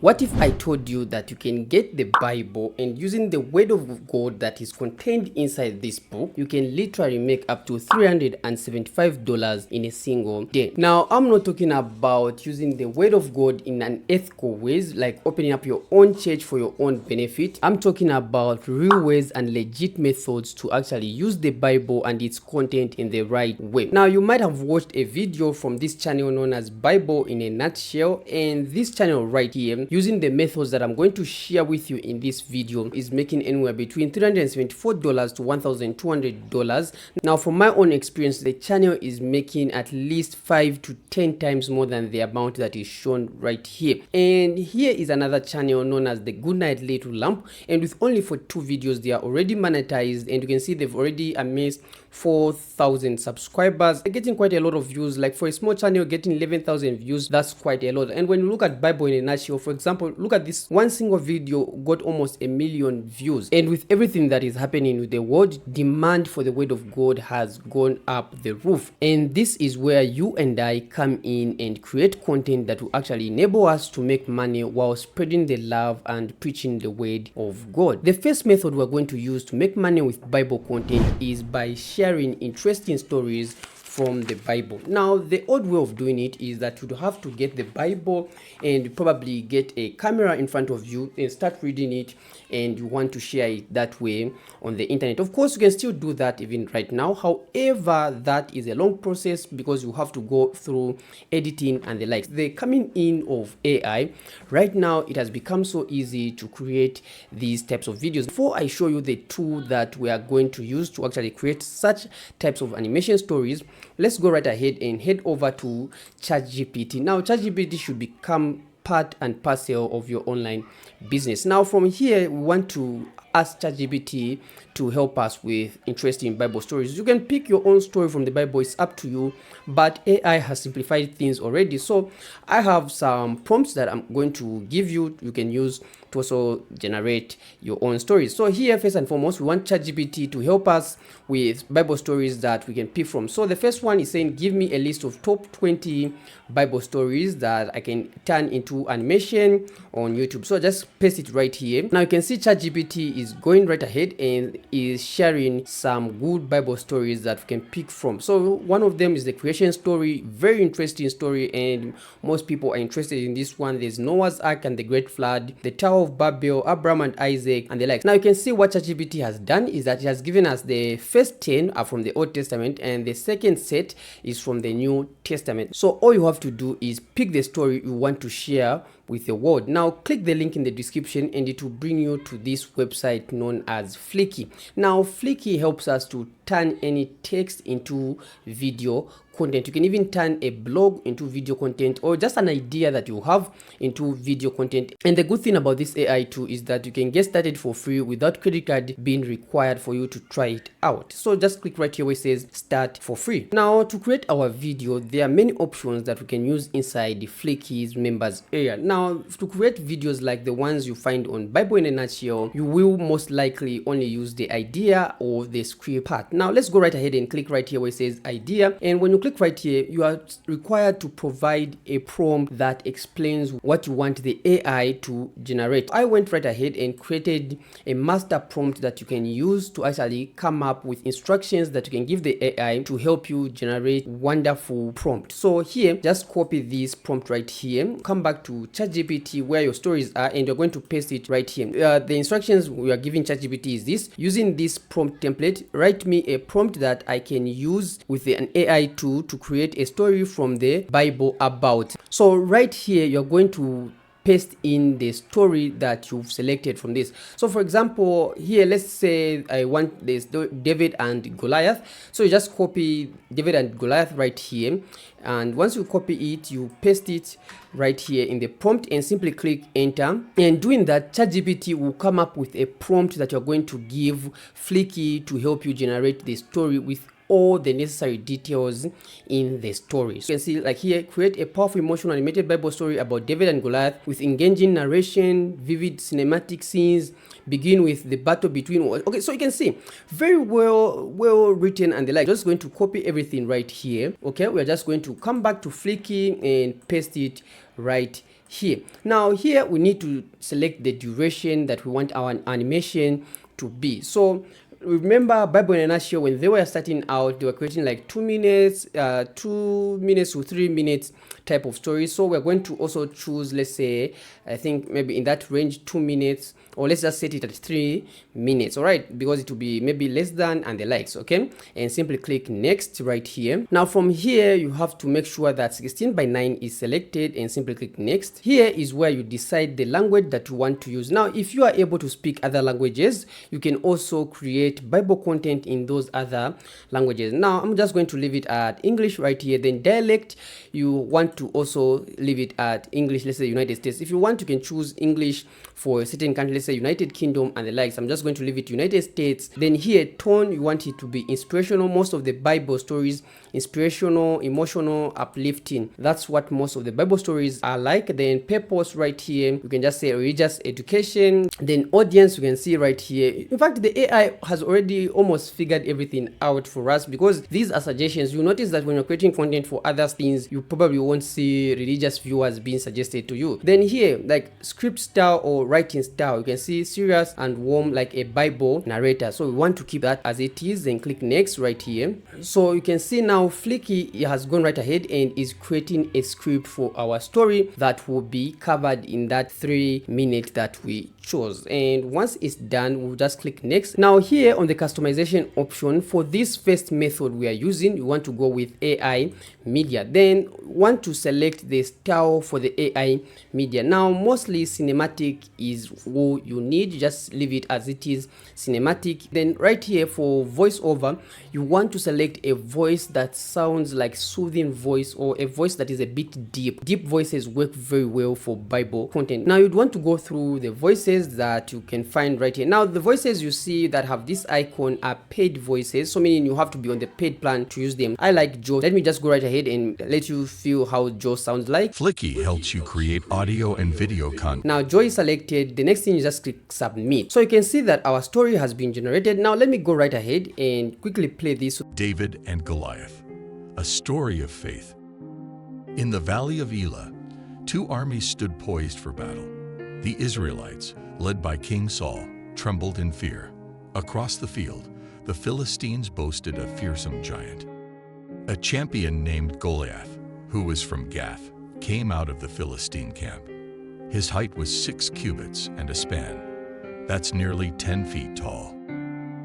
What if I told you that you can get the Bible and using the word of God that is contained inside this book, you can literally make up to $375 in a single day? Now, I'm not talking about using the word of God in an ethical ways, like opening up your own church for your own benefit. I'm talking about real ways and legit methods to actually use the Bible and its content in the right way. Now, you might have watched a video from this channel known as Bible in a Nutshell, and this channel right here, using the methods that I'm going to share with you in this video, is making anywhere between $374 to $1,200. Now, from my own experience, the channel is making at least 5 to 10 times more than the amount that is shown right here. And here is another channel known as the Goodnight Little Lamp, and with only for 2 videos they are already monetized, and you can see they've already amassed 4,000 subscribers. They're getting quite a lot of views. Like for a small channel getting 11,000 views, that's quite a lot. And when you look at Bible in a Nutshell, for example, look at this, one single video got almost 1 million views. And with everything that is happening with the world, demand for the word of God has gone up the roof. And this is where you and I come in and create content that will actually enable us to make money while spreading the love and preaching the word of God. The first method we're going to use to make money with Bible content is by sharing interesting stories from the Bible. Now, the old way of doing it is that you'd have to get the Bible and probably get a camera in front of you and start reading it, and you want to share it that way on the internet. Of course, you can still do that even right now. However, that is a long process because you have to go through editing and the likes. The coming in of AI, right now it has become so easy to create these types of videos. Before I show you the tool that we are going to use to actually create such types of animation stories, let's go right ahead and head over to ChatGPT. Now, ChatGPT should become part and parcel of your online business. Now, from here, we want to ask ChatGPT to help us with interesting Bible stories. You can pick your own story from the Bible, it's up to you, but AI has simplified things already. So I have some prompts that I'm going to give you. You can use to also generate your own stories. So here, first and foremost, we want ChatGPT to help us with Bible stories that we can pick from. So the first one is saying, give me a list of top 20 Bible stories that I can turn into animation on YouTube. So just paste it right here. Now you can see ChatGPT is going right ahead and is sharing some good Bible stories that we can pick from. So one of them is the creation story, very interesting story, and most people are interested in this one. There's Noah's Ark and the Great Flood, the Tower of Babel, Abraham and Isaac, and the like. Now you can see what ChatGPT has done is that it has given us the first 10 are from the Old Testament, and the second set is from the New Testament. So all you have to do is pick the story you want to share with the world. Now click the link in the description and it will bring you to this website known as Flicky. Now Flicky helps us to turn any text into video content. You can even turn a blog into video content, or just an idea that you have into video content. And the good thing about this AI tool is that you can get started for free without credit card being required for you to try it out. So just click right here where it says start for free. Now to create our video, there are many options that we can use inside the Flicky's members area. Now to create videos like the ones you find on Bible in a Nutshell, you will most likely only use the idea or the script part. Now let's go right ahead and click right here where it says idea, and when you click right here, you are required to provide a prompt that explains what you want the AI to generate. I went right ahead and created a master prompt that you can use to actually come up with instructions that you can give the AI to help you generate wonderful prompt. So here, just copy this prompt right here, come back to ChatGPT where your stories are, and you're going to paste it right here. The instructions we are giving ChatGPT is this: using this prompt template, write me a prompt that I can use with an AI tool to create a story from the Bible about. So right here, you're going to paste in the story that you've selected from this. So for example, here, let's say I want this David and Goliath. So you just copy David and Goliath right here, and once you copy it, you paste it right here in the prompt and simply click enter. And doing that, ChatGPT will come up with a prompt that you're going to give Flicky to help you generate the story with all the necessary details in the story. So you can see like here, create a powerful emotional animated Bible story about David and Goliath with engaging narration, vivid cinematic scenes, begin with the battle between. Okay, so you can see very well written and the like. Just going to copy everything right here. Okay, we're just going to come back to Flicky and paste it right here. Now here we need to select the duration that we want our animation to be. So remember Bible in a nutshell, when they were starting out, they were creating like 2 minutes, 2 minutes to 3 minutes type of story. So we're going to also choose, let's say, I think maybe in that range 2 minutes, or let's just set it at 3 minutes, all right, because it will be maybe less than and the likes. Okay, and simply click next right here. Now from here you have to make sure that 16:9 is selected and simply click next. Here is where you decide the language that you want to use. Now if you are able to speak other languages, you can also create Bible content in those other languages. Now I'm just going to leave it at English right here. Then dialect, you want to also leave it at English, let's say United States. If you want, you can choose English for a certain country, let's say United Kingdom and the likes. I'm just going to leave it United States. Then here tone, you want it to be inspirational. Most of the Bible stories, inspirational, emotional, uplifting. That's what most of the Bible stories are like. Then purpose right here, you can just say religious education. Then audience, you can see right here. In fact, the AI has already almost figured everything out for us, because these are suggestions. You notice that when you're creating content for other things, you probably won't see religious viewers being suggested to you. Then here, like script style or writing style, you can see serious and warm like a Bible narrator. So we want to keep that as it is. Then click next right here. So you can see now Flicky has gone right ahead and is creating a script for our story that will be covered in that 3 minutes that we chose. And once it's done, we'll just click next. Now here on the customization option, for this first method we are using, you want to go with AI media. Then want to select the style for the AI media. Now mostly cinematic is what you need. Just leave it as it is, cinematic. Then right here for voiceover, you want to select a voice that sounds like soothing voice, or a voice that is a bit deep. Deep voices work very well for Bible content. Now you'd want to go through the voices that you can find right here. Now the voices you see that have this icon are paid voices, so meaning you have to be on the paid plan to use them. I like Joe. Let me just go right ahead and let you feel how Joe sounds like. Flicky helps you create audio and video content. Now Joe is selected. The next thing is just click submit. So you can see that our story has been generated. Now let me go right ahead and quickly play this. David and Goliath, a story of faith. In the valley of Elah, two armies stood poised for battle. The Israelites, led by King Saul, trembled in fear. Across the field, the Philistines boasted a fearsome giant. A champion named Goliath, who was from Gath, came out of the Philistine camp. His height was 6 cubits and a span. That's nearly 10 feet tall.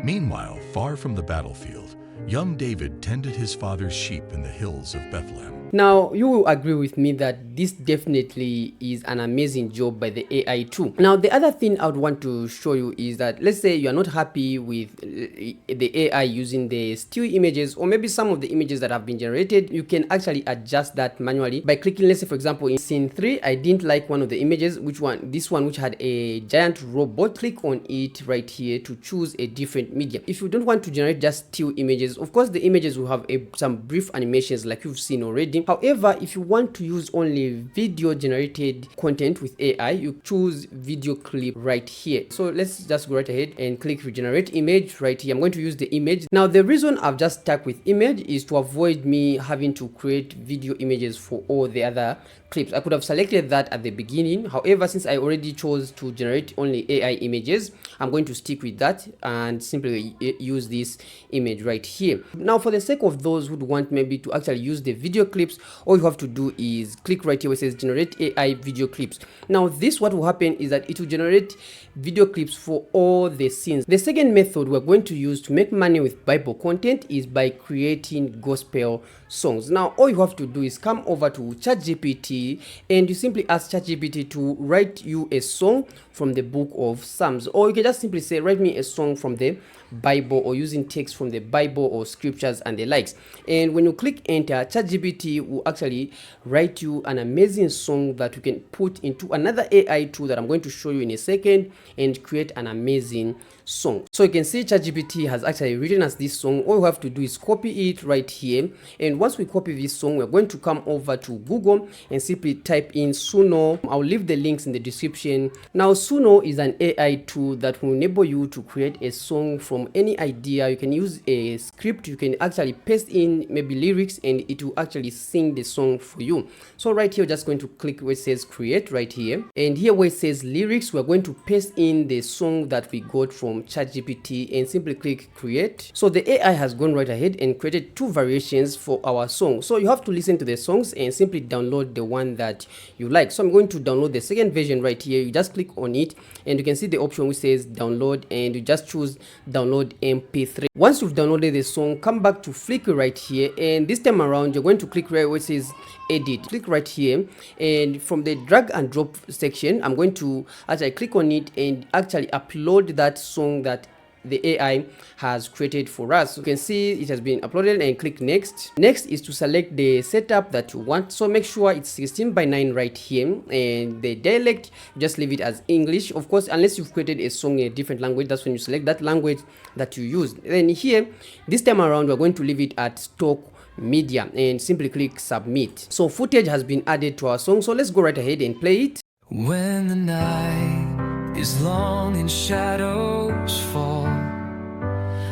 Meanwhile, far from the battlefield, young David tended his father's sheep in the hills of Bethlehem. Now, you will agree with me that this definitely is an amazing job by the AI too. Now, the other thing I would want to show you is that, let's say you are not happy with the AI using the still images, or maybe some of the images that have been generated, you can actually adjust that manually by clicking. Let's say, for example, in scene 3, I didn't like one of the images, which one? This one, which had a giant robot. Click on it right here to choose a different medium. If you don't want to generate just still images, of course, the images will have some brief animations like you've seen already. However, if you want to use only video generated content with AI, you choose video clip right here. So let's just go right ahead and click regenerate image right here. I'm going to use the image. Now the reason I've just stuck with image is to avoid me having to create video images for all the other clips. I could have selected that at the beginning. However, since I already chose to generate only AI images, I'm going to stick with that and simply use this image right here. Now for the sake of those who want maybe to actually use the video clips, all you have to do is click right here where it says generate AI video clips. Now this, what will happen is that it will generate video clips for all the scenes. The second method we're going to use to make money with Bible content is by creating gospel songs. Now all you have to do is come over to ChatGPT and you simply ask ChatGPT to write you a song from the book of Psalms, or you can just simply say write me a song from the Bible, or using text from the Bible or scriptures and the likes. And when you click enter, ChatGPT will actually write you an amazing song that you can put into another AI tool that I'm going to show you in a second and create an amazing song. So you can see ChatGPT has actually written us this song. All we have to do is copy it right here, and once we copy this song, we're going to come over to Google and simply type in Suno. I'll leave the links in the description. Now Suno is an AI tool that will enable you to create a song from from any idea. You can use a script, you can actually paste in maybe lyrics and it will actually sing the song for you. So right here, we're just going to click where it says create right here, and here where it says lyrics, we're going to paste in the song that we got from ChatGPT and simply click create. So the AI has gone right ahead and created 2 variations for our song. So you have to listen to the songs and simply download the one that you like. So I'm going to download the second version right here. You just click on it and you can see the option which says download, and you just choose download MP3. Once you've downloaded the song, come back to Flicky right here, and this time around you're going to click right where it says edit. Click right here, and from the drag and drop section, I'm going to actually click on it and actually upload that song that the AI has created for us. You can see it has been uploaded and click next. Next is to select the setup that you want. So make sure it's 16:9 right here, and the dialect, just leave it as English. Of course, unless you've created a song in a different language, that's when you select that language that you use. Then here, this time around, we're going to leave it at stock media and simply click submit. So footage has been added to our song. So let's go right ahead and play it. When the night is long and shadows fall,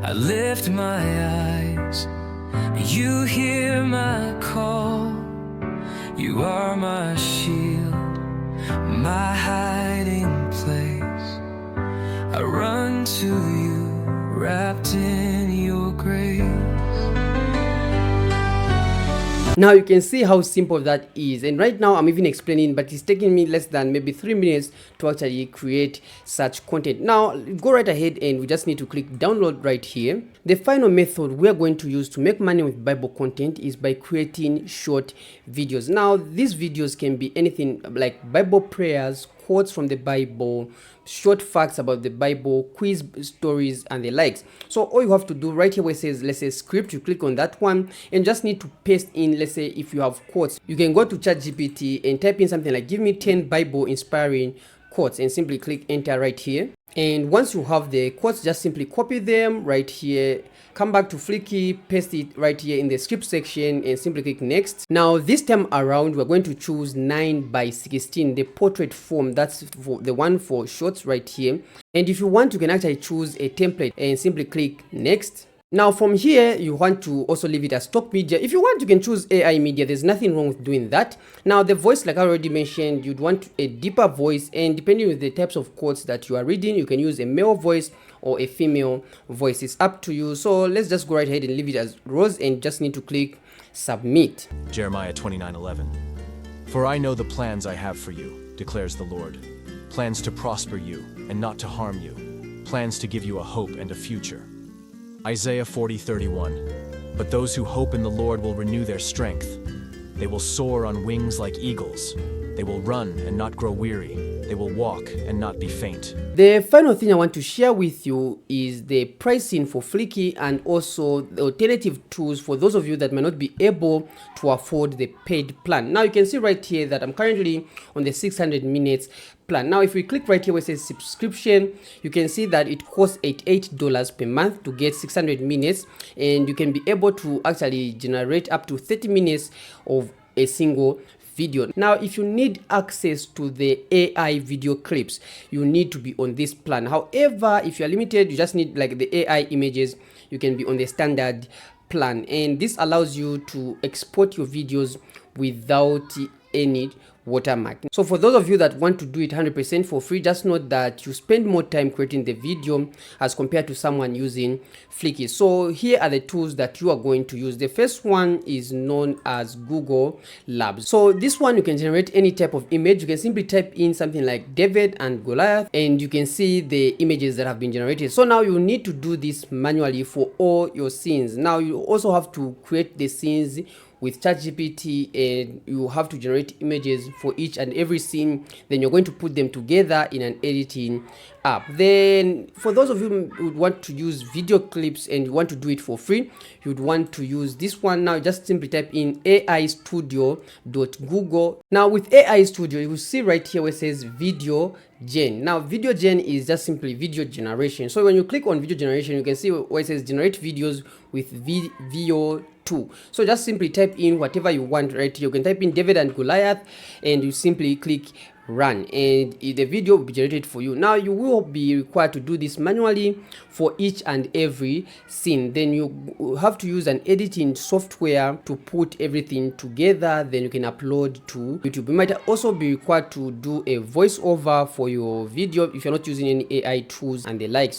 I lift my eyes, you hear my call. You are my shield, my hiding place. I run to you, wrapped in your grace. Now you can see how simple that is, and right now I'm even explaining, but it's taking me less than maybe 3 minutes to actually create such content. Now go right ahead and we just need to click download right here. The final method we are going to use to make money with Bible content is by creating short videos. Now these videos can be anything like Bible prayers, quotes from the Bible, short facts about the Bible, quiz stories, and the likes. So all you have to do right here where it says, let's say script, you click on that one and just need to paste in, let's say if you have quotes, you can go to ChatGPT and type in something like give me 10 Bible inspiring quotes and simply click enter right here. And once you have the quotes, just simply copy them right here, come back to Flicky, paste it right here in the script section and simply click next. Now this time around, we're going to choose 9:16, the portrait form. That's for the one for shorts right here. And if you want, you can actually choose a template and simply click next. Now from here, you want to also leave it as stock media. If you want, you can choose AI media. There's nothing wrong with doing that. Now the voice, like I already mentioned, you'd want a deeper voice, and depending on the types of quotes that you are reading, you can use a male voice or a female voice. It's up to you. So let's just go right ahead and leave it as Rose and just need to click submit. Jeremiah 29:11. For I know the plans I have for you, declares the Lord. Plans to prosper you and not to harm you. Plans to give you a hope and a future. Isaiah 40:31. But those who hope in the Lord will renew their strength. They will soar on wings like eagles. They will run and not grow weary. They will walk and not be faint. The final thing I want to share with you is the pricing for Flicky and also the alternative tools for those of you that may not be able to afford the paid plan. Now you can see right here that I'm currently on the 600 minutes plan. Now if we click right here where it says subscription, you can see that it costs $88 per month to get 600 minutes, and you can be able to actually generate up to 30 minutes of a single video. Now if you need access to the AI video clips, you need to be on this plan. However, if you are limited, you just need like the AI images, you can be on the standard plan, and this allows you to export your videos without any watermark. So for those of you that want to do it 100% for free, just note that you spend more time creating the video as compared to someone using Flicky. So here are the tools that you are going to use. The first one is known as Google Labs. So this one, you can generate any type of image. You can simply type in something like David and Goliath and you can see the images that have been generated. So now you need to do this manually for all your scenes. Now you also have to create the scenes with ChatGPT, and you have to generate images for each and every scene. Then you're going to put them together in an editing app. Then for those of you who would want to use video clips and you want to do it for free, you'd want to use this one. Now just simply type in aistudio.google. Now with AI Studio, you will see right here where it says VideoGen. Now VideoGen is just simply video generation. So when you click on video generation, you can see where it says generate videos with VO2. So just simply type in whatever you want right here. You can type in David and Goliath and you simply click run, and the video will be generated for you. Now you will be required to do this manually for each and every scene. Then you have to use an editing software to put everything together, then you can upload to YouTube. You might also be required to do a voiceover for your video if you're not using any AI tools and the likes.